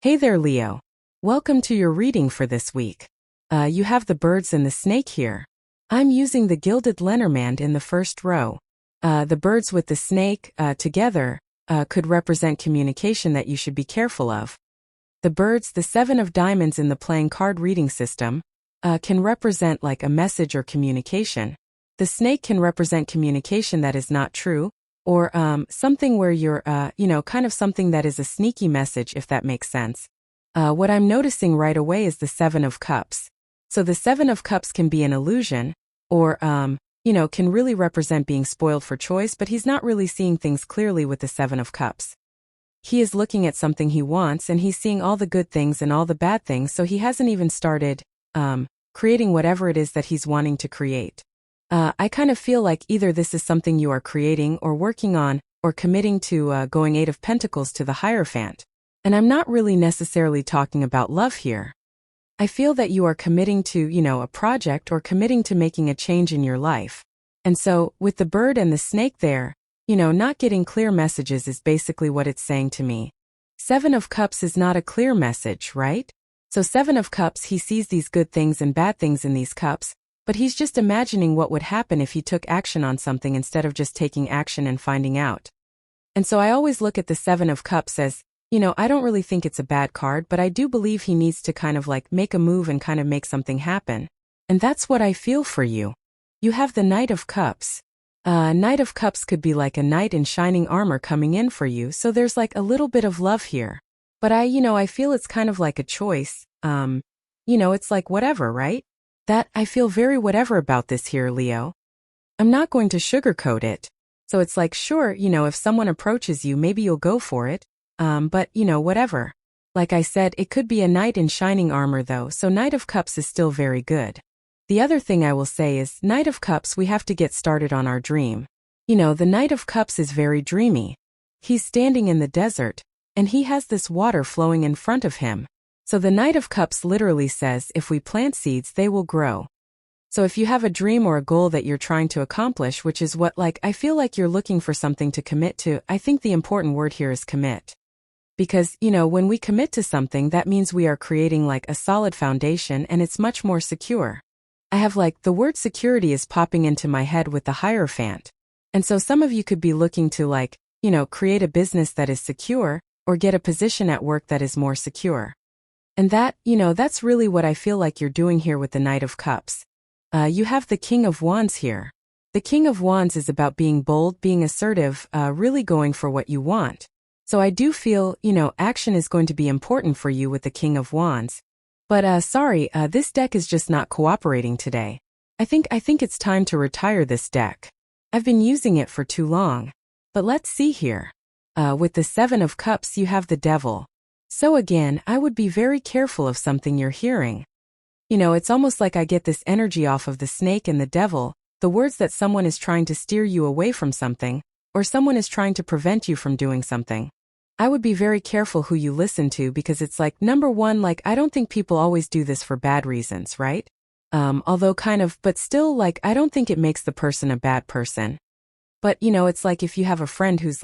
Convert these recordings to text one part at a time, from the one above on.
Hey there, Leo. Welcome to your reading for this week. You have the birds and the snake here. I'm using the Gilded Lenormand in the first row. The birds with the snake, together, could represent communication that you should be careful of. The birds, the Seven of Diamonds in the playing card reading system, can represent like a message or communication. The snake can represent communication that is not true, or something where you're, kind of something that is a sneaky message, if that makes sense. What I'm noticing right away is the Seven of Cups. So the Seven of Cups can be an illusion, or, can really represent being spoiled for choice, but he's not really seeing things clearly with the Seven of Cups. He is looking at something he wants, and he's seeing all the good things and all the bad things, so he hasn't even started, creating whatever it is that he's wanting to create. I kind of feel like either this is something you are creating or working on, or committing to going Eight of Pentacles to the Hierophant. And I'm not really necessarily talking about love here. I feel that you are committing to, a project or committing to making a change in your life. And so, with the bird and the snake there, not getting clear messages is basically what it's saying to me. Seven of Cups is not a clear message, right? So Seven of Cups, he sees these good things and bad things in these cups, but he's just imagining what would happen if he took action on something instead of just taking action and finding out. And so I always look at the Seven of Cups as, I don't really think it's a bad card, but I do believe he needs to kind of like make a move and kind of make something happen. And that's what I feel for you. You have the Knight of Cups. Knight of Cups could be like a knight in shining armor coming in for you, so there's like a little bit of love here. But I feel it's kind of like a choice. It's like whatever, right? That I feel very whatever about this here, Leo. I'm not going to sugarcoat it. So it's like, sure, if someone approaches you, maybe you'll go for it. But whatever. Like I said, it could be a knight in shining armor though, so Knight of Cups is still very good. The other thing I will say is, Knight of Cups, we have to get started on our dream. The Knight of Cups is very dreamy. He's standing in the desert, and he has this water flowing in front of him. So the Knight of Cups literally says, if we plant seeds, they will grow. So if you have a dream or a goal that you're trying to accomplish, which is what I feel like you're looking for something to commit to, I think the important word here is commit. Because, when we commit to something, that means we are creating like a solid foundation and it's much more secure. I have the word security is popping into my head with the Hierophant. And so some of you could be looking to create a business that is secure, or get a position at work that is more secure. And that's really what I feel like you're doing here with the Knight of Cups. You have the King of Wands here. The King of Wands is about being bold, being assertive, really going for what you want. So I do feel, action is going to be important for you with the King of Wands. But sorry, this deck is just not cooperating today. I think it's time to retire this deck. I've been using it for too long. But let's see here. With the Seven of Cups, you have the Devil. So again, I would be very careful of something you're hearing. It's almost like I get this energy off of the snake and the devil, the words that someone is trying to steer you away from something, or someone is trying to prevent you from doing something. I would be very careful who you listen to because it's number one, I don't think people always do this for bad reasons, right? Although but still, I don't think it makes the person a bad person. But, it's like if you have a friend who's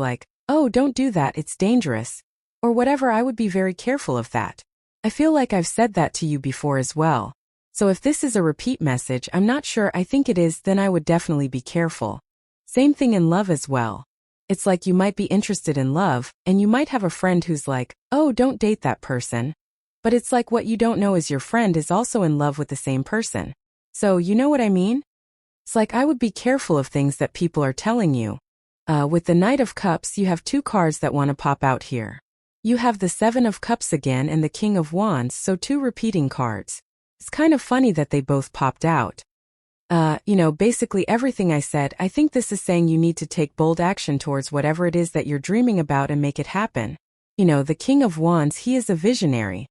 oh, don't do that, it's dangerous. Or whatever, I would be very careful of that. I feel like I've said that to you before as well. So if this is a repeat message, I'm not sure, I think it is, then I would definitely be careful. Same thing in love as well. It's like you might be interested in love, and you might have a friend who's oh, don't date that person. But it's like what you don't know is your friend is also in love with the same person. So you know what I mean? It's like I would be careful of things that people are telling you. With the Knight of Cups, you have two cards that want to pop out here. You have the Seven of Cups again and the King of Wands, so two repeating cards. It's kind of funny that they both popped out. Basically everything I said, I think this is saying you need to take bold action towards whatever it is that you're dreaming about and make it happen. The King of Wands, he is a visionary.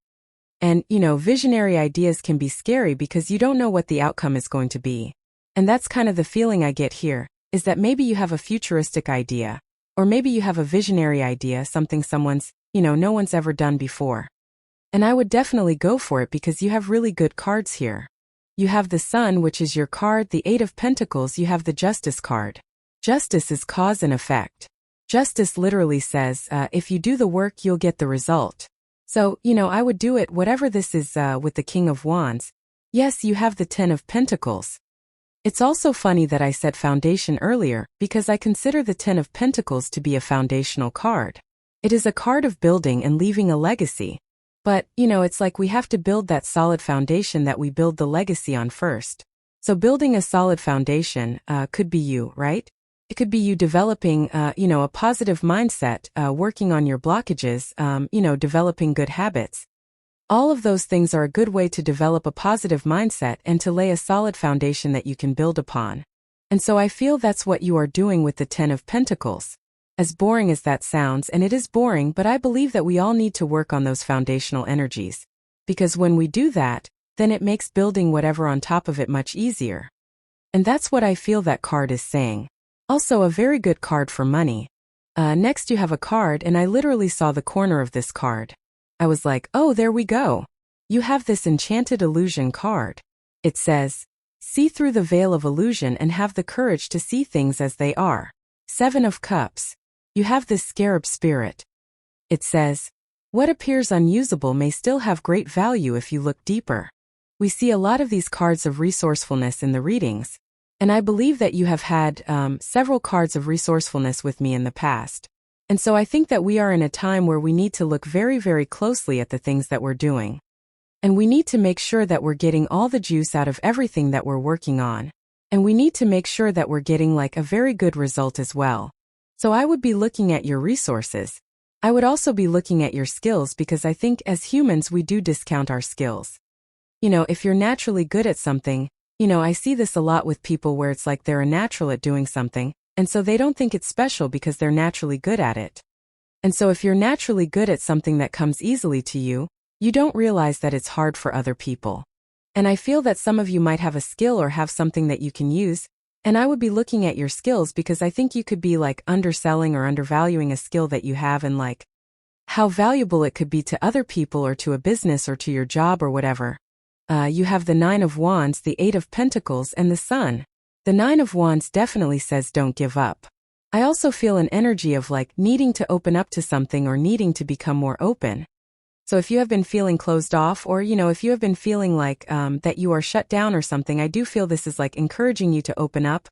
And, visionary ideas can be scary because you don't know what the outcome is going to be. And that's kind of the feeling I get here, is that maybe you have a futuristic idea. Or maybe you have a visionary idea, something someone's, no one's ever done before. And I would definitely go for it because you have really good cards here. You have the Sun, which is your card, the Eight of Pentacles, you have the Justice card. Justice is cause and effect. Justice literally says, if you do the work, you'll get the result. So, I would do it whatever this is with the King of Wands. Yes, you have the Ten of Pentacles. It's also funny that I said foundation earlier because I consider the Ten of Pentacles to be a foundational card. It is a card of building and leaving a legacy. But, it's like we have to build that solid foundation that we build the legacy on first. So building a solid foundation could be you, right? It could be you developing, a positive mindset, working on your blockages, developing good habits. All of those things are a good way to develop a positive mindset and to lay a solid foundation that you can build upon. And so I feel that's what you are doing with the Ten of Pentacles. As boring as that sounds, and it is boring, but I believe that we all need to work on those foundational energies. Because when we do that, then it makes building whatever on top of it much easier. And that's what I feel that card is saying. Also a very good card for money. Next you have a card, and I literally saw the corner of this card. I was like, oh, there we go. You have this Enchanted Illusion card. It says, see through the veil of illusion and have the courage to see things as they are. Seven of Cups. You have this Scarab spirit. It says, what appears unusable may still have great value if you look deeper. We see a lot of these cards of resourcefulness in the readings, and I believe that you have had several cards of resourcefulness with me in the past. And so I think that we are in a time where we need to look very, very closely at the things that we're doing. And we need to make sure that we're getting all the juice out of everything that we're working on. And we need to make sure that we're getting like a very good result as well. So I would be looking at your resources. I would also be looking at your skills because I think as humans we do discount our skills. If you're naturally good at something, I see this a lot with people where it's like they're a natural at doing something, and so they don't think it's special because they're naturally good at it. And so if you're naturally good at something that comes easily to you, you don't realize that it's hard for other people. And I feel that some of you might have a skill or have something that you can use, and I would be looking at your skills because I think you could be like underselling or undervaluing a skill that you have and like how valuable it could be to other people or to a business or to your job or whatever. You have the Nine of Wands, the Eight of Pentacles, and the Sun. The Nine of Wands definitely says don't give up. I also feel an energy of like needing to open up to something or needing to become more open. So if you have been feeling closed off or, if you have been feeling like that you are shut down or something, I do feel this is like encouraging you to open up,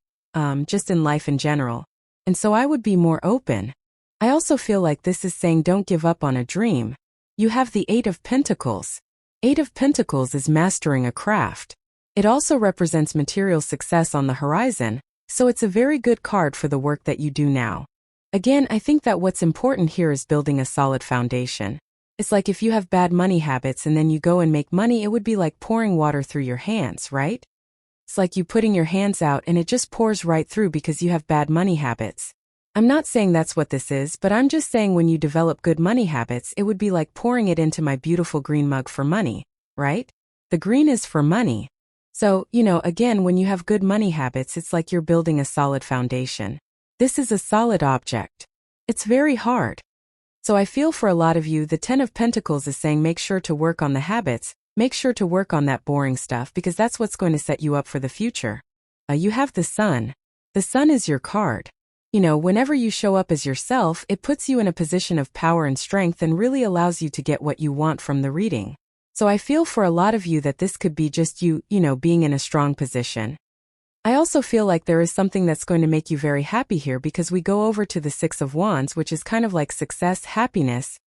just in life in general. And so I would be more open. I also feel like this is saying don't give up on a dream. You have the Eight of Pentacles. Eight of Pentacles is mastering a craft. It also represents material success on the horizon, so it's a very good card for the work that you do now. Again, I think that what's important here is building a solid foundation. It's like if you have bad money habits and then you go and make money, it would be like pouring water through your hands, right? It's like you putting your hands out and it just pours right through because you have bad money habits. I'm not saying that's what this is, but I'm just saying when you develop good money habits, it would be like pouring it into my beautiful green mug for money, right? The green is for money. So, again, when you have good money habits, it's like you're building a solid foundation. This is a solid object. It's very hard. So I feel for a lot of you, the Ten of Pentacles is saying make sure to work on the habits, make sure to work on that boring stuff because that's what's going to set you up for the future. You have the Sun. The Sun is your card. Whenever you show up as yourself, it puts you in a position of power and strength and really allows you to get what you want from the reading. So I feel for a lot of you that this could be just you, being in a strong position. I also feel like there is something that's going to make you very happy here because we go over to the Six of Wands, which is kind of like success, happiness,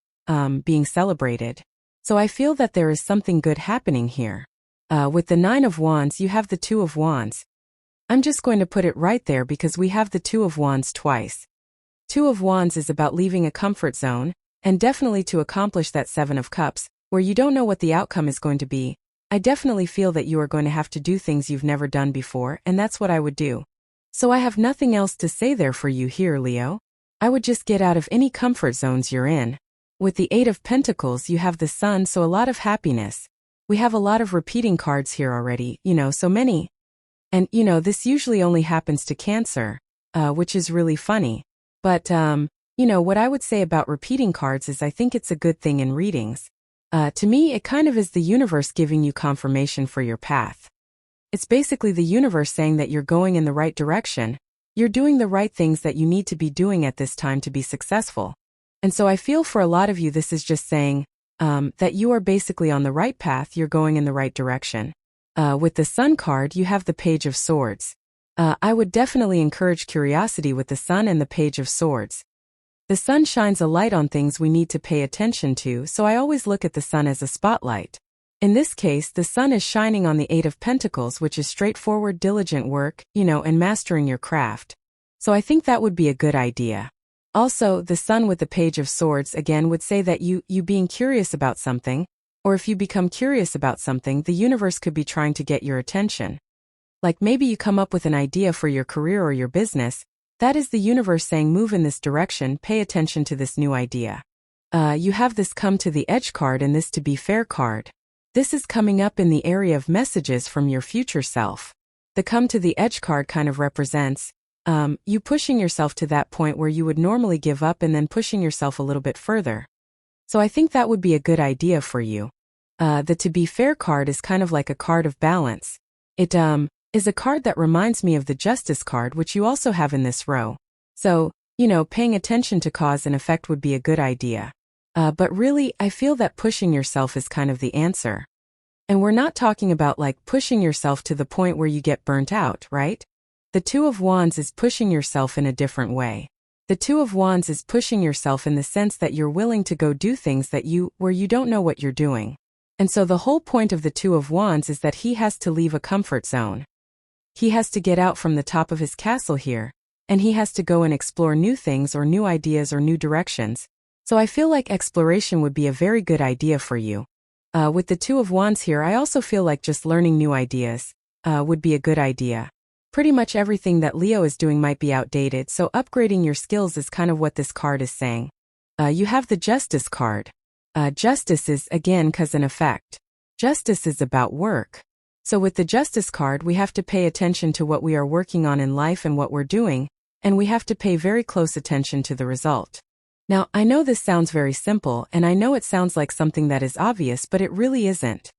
being celebrated. So I feel that there is something good happening here. With the Nine of Wands, you have the Two of Wands. I'm just going to put it right there because we have the Two of Wands twice. Two of Wands is about leaving a comfort zone, and definitely to accomplish that Seven of Cups, where you don't know what the outcome is going to be. I definitely feel that you are going to have to do things you've never done before, and that's what I would do. So I have nothing else to say there for you here, Leo. I would just get out of any comfort zones you're in. With the Eight of Pentacles, you have the Sun, so a lot of happiness. We have a lot of repeating cards here already, so many. And, this usually only happens to Cancer, which is really funny. But, what I would say about repeating cards is I think it's a good thing in readings. To me, it kind of is the universe giving you confirmation for your path. It's basically the universe saying that you're going in the right direction. You're doing the right things that you need to be doing at this time to be successful. And so I feel for a lot of you this is just saying, that you are basically on the right path, you're going in the right direction. With the Sun card, you have the Page of Swords. I would definitely encourage curiosity with the Sun and the Page of Swords. The Sun shines a light on things we need to pay attention to, so I always look at the Sun as a spotlight. In this case, the Sun is shining on the Eight of Pentacles, which is straightforward, diligent work, and mastering your craft. So I think that would be a good idea. Also, the Sun with the Page of Swords again would say that you being curious about something, or if you become curious about something, the universe could be trying to get your attention. Like maybe you come up with an idea for your career or your business, that is the universe saying move in this direction, pay attention to this new idea. You have this Come to the Edge card and this To Be Fair card. This is coming up in the area of messages from your future self. The Come to the Edge card kind of represents you pushing yourself to that point where you would normally give up and then pushing yourself a little bit further. So I think that would be a good idea for you. The To Be Fair card is kind of like a card of balance. It is a card that reminds me of the Justice card, which you also have in this row. So, paying attention to cause and effect would be a good idea. But really, I feel that pushing yourself is kind of the answer. And we're not talking about like pushing yourself to the point where you get burnt out, right? The Two of Wands is pushing yourself in a different way. The Two of Wands is pushing yourself in the sense that you're willing to go do things where you don't know what you're doing. And so the whole point of the Two of Wands is that he has to leave a comfort zone. He has to get out from the top of his castle here, and he has to go and explore new things or new ideas or new directions. So I feel like exploration would be a very good idea for you. With the Two of Wands here, I also feel like just learning new ideas would be a good idea. Pretty much everything that Leo is doing might be outdated, so upgrading your skills is kind of what this card is saying. You have the Justice card. Justice is, again, cause and effect. Justice is about work. So with the Justice card, we have to pay attention to what we are working on in life and what we're doing, and we have to pay very close attention to the result. Now, I know this sounds very simple, and I know it sounds like something that is obvious, but it really isn't.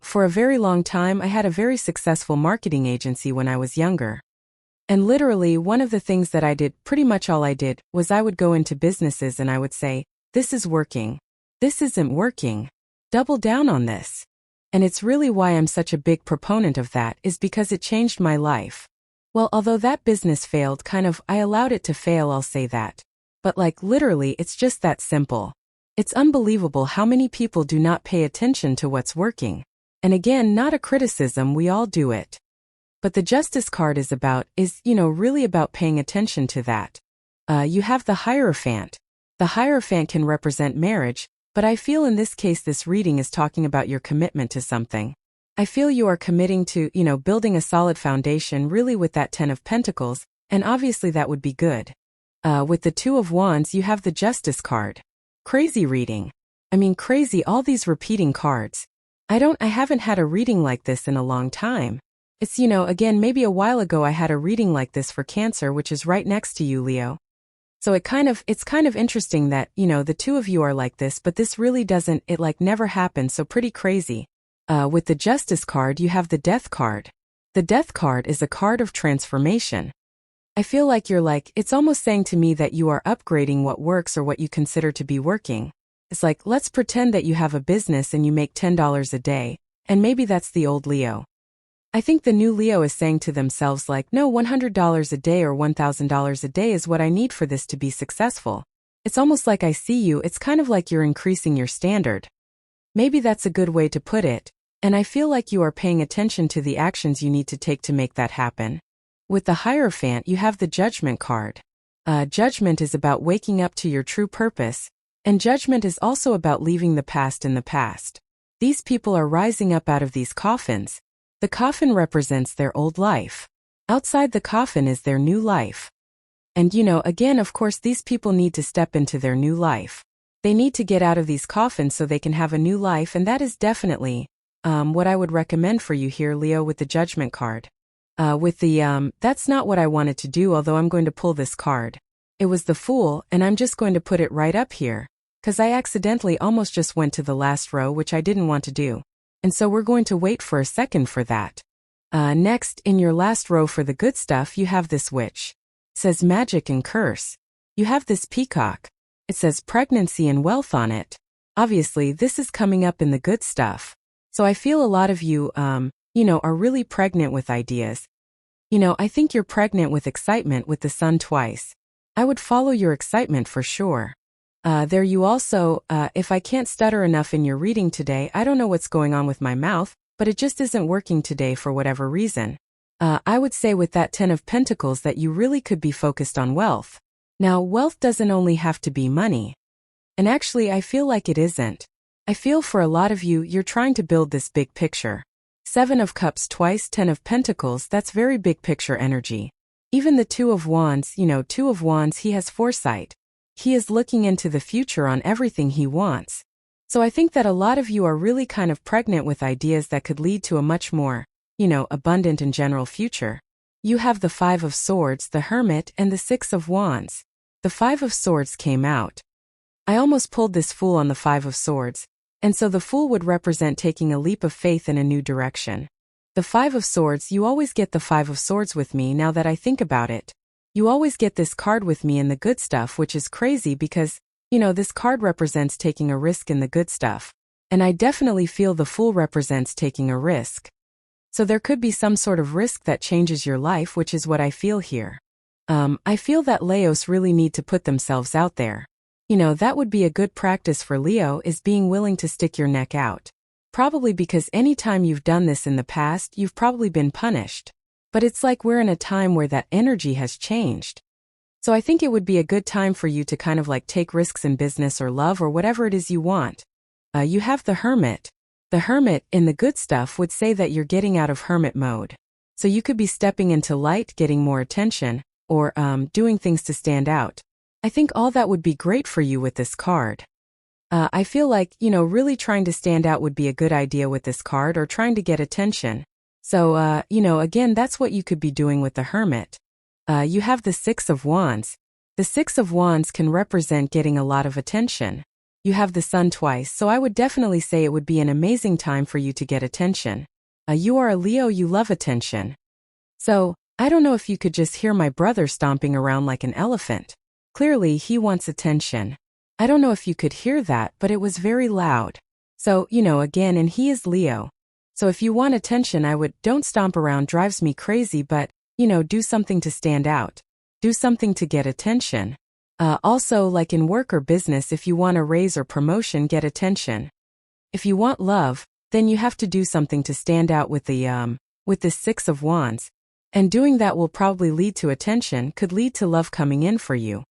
For a very long time, I had a very successful marketing agency when I was younger. And literally, one of the things that I did, pretty much all I did, was I would go into businesses and I would say, this is working. This isn't working. Double down on this. And it's really why I'm such a big proponent of that, is because it changed my life. Well, although that business failed, I allowed it to fail, I'll say that. But literally, it's just that simple. It's unbelievable how many people do not pay attention to what's working. And again, not a criticism, we all do it. But the Justice card is really about paying attention to that. You have the Hierophant. The Hierophant can represent marriage, but I feel in this case this reading is talking about your commitment to something. I feel you are committing to, building a solid foundation really with that Ten of Pentacles, and obviously that would be good. With the Two of Wands, you have the Justice card. Crazy reading. Crazy, all these repeating cards. I haven't had a reading like this in a long time. It's, again, maybe a while ago I had a reading like this for Cancer, which is right next to you, Leo. So it's kind of interesting that, the two of you are like this, but this really doesn't, never happened, so pretty crazy. With the Justice card, you have the Death card. The Death card is a card of transformation. I feel like it's almost saying to me that you are upgrading what works or what you consider to be working. It's like, let's pretend that you have a business and you make $10 a day, and maybe that's the old Leo. I think the new Leo is saying to themselves no, $100 a day or $1,000 a day is what I need for this to be successful. It's almost like I see you, it's kind of like you're increasing your standard. Maybe that's a good way to put it, and I feel like you are paying attention to the actions you need to take to make that happen. With the Hierophant, you have the Judgment card. Judgment is about waking up to your true purpose, and Judgment is also about leaving the past in the past. These people are rising up out of these coffins. The coffin represents their old life. Outside the coffin is their new life. And again, of course, these people need to step into their new life. They need to get out of these coffins so they can have a new life, and that is definitely what I would recommend for you here, Leo, with the Judgment card. That's not what I wanted to do, although I'm going to pull this card. It was the Fool, and I'm just going to put it right up here, because I accidentally almost just went to the last row, which I didn't want to do. And so we're going to wait for a second for that. Next, in your last row for the good stuff, you have this Witch. It says Magic and Curse. You have this Peacock. It says Pregnancy and Wealth on it. Obviously, this is coming up in the good stuff. So I feel a lot of you, are really pregnant with ideas. I think you're pregnant with excitement with the sun twice. I would follow your excitement for sure. There you also, if I can't stutter enough in your reading today, I don't know what's going on with my mouth, but it just isn't working today for whatever reason. I would say with that 10 of Pentacles that you really could be focused on wealth. Now, wealth doesn't only have to be money. And actually, I feel like it isn't. I feel for a lot of you, you're trying to build this big picture. 7 of Cups twice, 10 of Pentacles, that's very big picture energy. Even the 2 of Wands, 2 of Wands, he has foresight. He is looking into the future on everything he wants. So I think that a lot of you are really kind of pregnant with ideas that could lead to a much more, abundant and general future. You have the 5 of Swords, the Hermit, and the 6 of Wands. The 5 of Swords came out. I almost pulled this Fool on the 5 of Swords, and so the Fool would represent taking a leap of faith in a new direction. The 5 of Swords, you always get the 5 of Swords with me now that I think about it. You always get this card with me in the good stuff, which is crazy because, this card represents taking a risk in the good stuff. And I definitely feel the Fool represents taking a risk. So there could be some sort of risk that changes your life, which is what I feel here. I feel that Leos really need to put themselves out there. That would be a good practice for Leo, is being willing to stick your neck out. Probably because anytime you've done this in the past, you've probably been punished. But it's like we're in a time where that energy has changed. So I think it would be a good time for you to kind of like take risks in business or love or whatever it is you want. You have the Hermit. The Hermit, in the good stuff, would say that you're getting out of hermit mode. So you could be stepping into light, getting more attention, or doing things to stand out. I think all that would be great for you with this card. I feel like, really trying to stand out would be a good idea with this card, or trying to get attention. So, again, that's what you could be doing with the Hermit. You have the 6 of Wands. The 6 of Wands can represent getting a lot of attention. You have the Sun twice, so I would definitely say it would be an amazing time for you to get attention. You are a Leo, you love attention. So, I don't know if you could just hear my brother stomping around like an elephant. Clearly, he wants attention. I don't know if you could hear that, but it was very loud. So, again, and he is Leo. So if you want attention, don't stomp around, drives me crazy, but, do something to stand out. Do something to get attention. Also, like in work or business, if you want a raise or promotion, get attention. If you want love, then you have to do something to stand out with the 6 of Wands. And doing that will probably lead to attention, could lead to love coming in for you.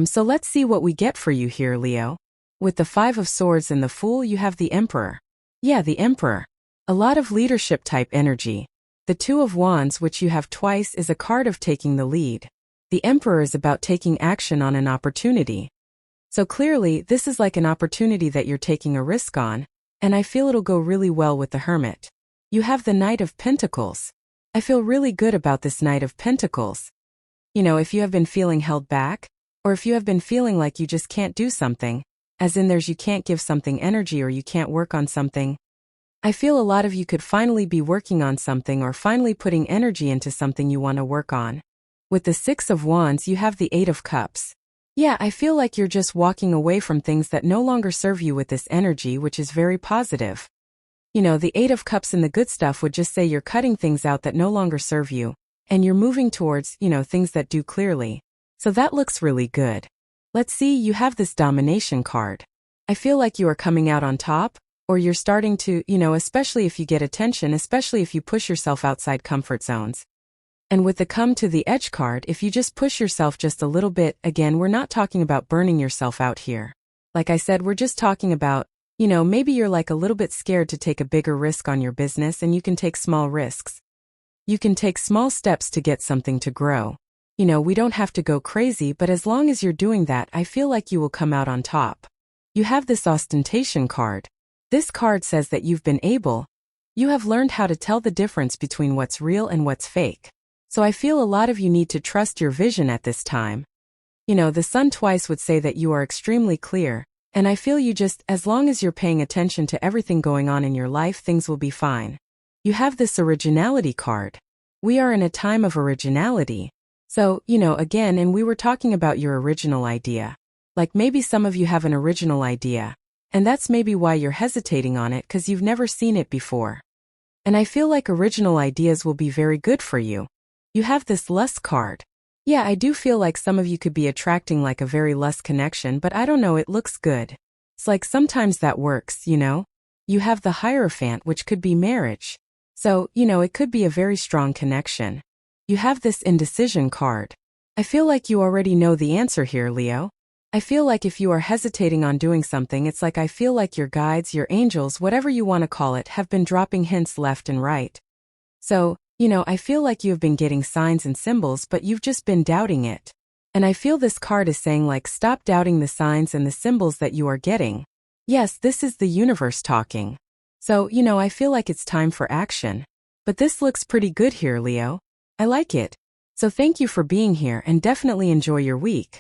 So let's see what we get for you here, Leo. With the 5 of Swords and the Fool, you have the Emperor. Yeah, the Emperor. A lot of leadership type energy. The 2 of Wands, which you have twice, is a card of taking the lead. The Emperor is about taking action on an opportunity. So clearly, this is like an opportunity that you're taking a risk on, and I feel it'll go really well with the Hermit. You have the Knight of Pentacles. I feel really good about this Knight of Pentacles. If you have been feeling held back, or if you have been feeling like you just can't do something, as in you can't give something energy or you can't work on something, I feel a lot of you could finally be working on something or finally putting energy into something you want to work on. With the 6 of Wands, you have the 8 of Cups. Yeah, I feel like you're just walking away from things that no longer serve you with this energy, which is very positive. The 8 of Cups in the good stuff would just say you're cutting things out that no longer serve you, and you're moving towards, things that do clearly. So that looks really good. Let's see, you have this Domination card. I feel like you are coming out on top, or you're starting to, especially if you get attention, especially if you push yourself outside comfort zones. And with the Come to the Edge card, if you just push yourself just a little bit, again, we're not talking about burning yourself out here. Like I said, we're just talking about, maybe you're like a little bit scared to take a bigger risk on your business, and you can take small risks. You can take small steps to get something to grow. We don't have to go crazy, but as long as you're doing that, I feel like you will come out on top. You have this Ostentation card. This card says that you have learned how to tell the difference between what's real and what's fake. So I feel a lot of you need to trust your vision at this time. The Sun twice would say that you are extremely clear, and I feel you just, as long as you're paying attention to everything going on in your life, things will be fine. You have this Originality card. We are in a time of originality. So, again, and we were talking about your original idea. Like maybe some of you have an original idea. And that's maybe why you're hesitating on it, because you've never seen it before. And I feel like original ideas will be very good for you. You have this lust card. Yeah, I do feel like some of you could be attracting like a very lust connection, but I don't know, it looks good. It's like sometimes that works, you know? You have the Hierophant, which could be marriage. So, it could be a very strong connection. You have this indecision card. I feel like you already know the answer here, Leo. I feel like if you are hesitating on doing something, it's like I feel like your guides, your angels, whatever you want to call it, have been dropping hints left and right. So, I feel like you've been getting signs and symbols, but you've just been doubting it. And I feel this card is saying like, stop doubting the signs and the symbols that you are getting. Yes, this is the universe talking. So, I feel like it's time for action. But this looks pretty good here, Leo. I like it. So thank you for being here and definitely enjoy your week.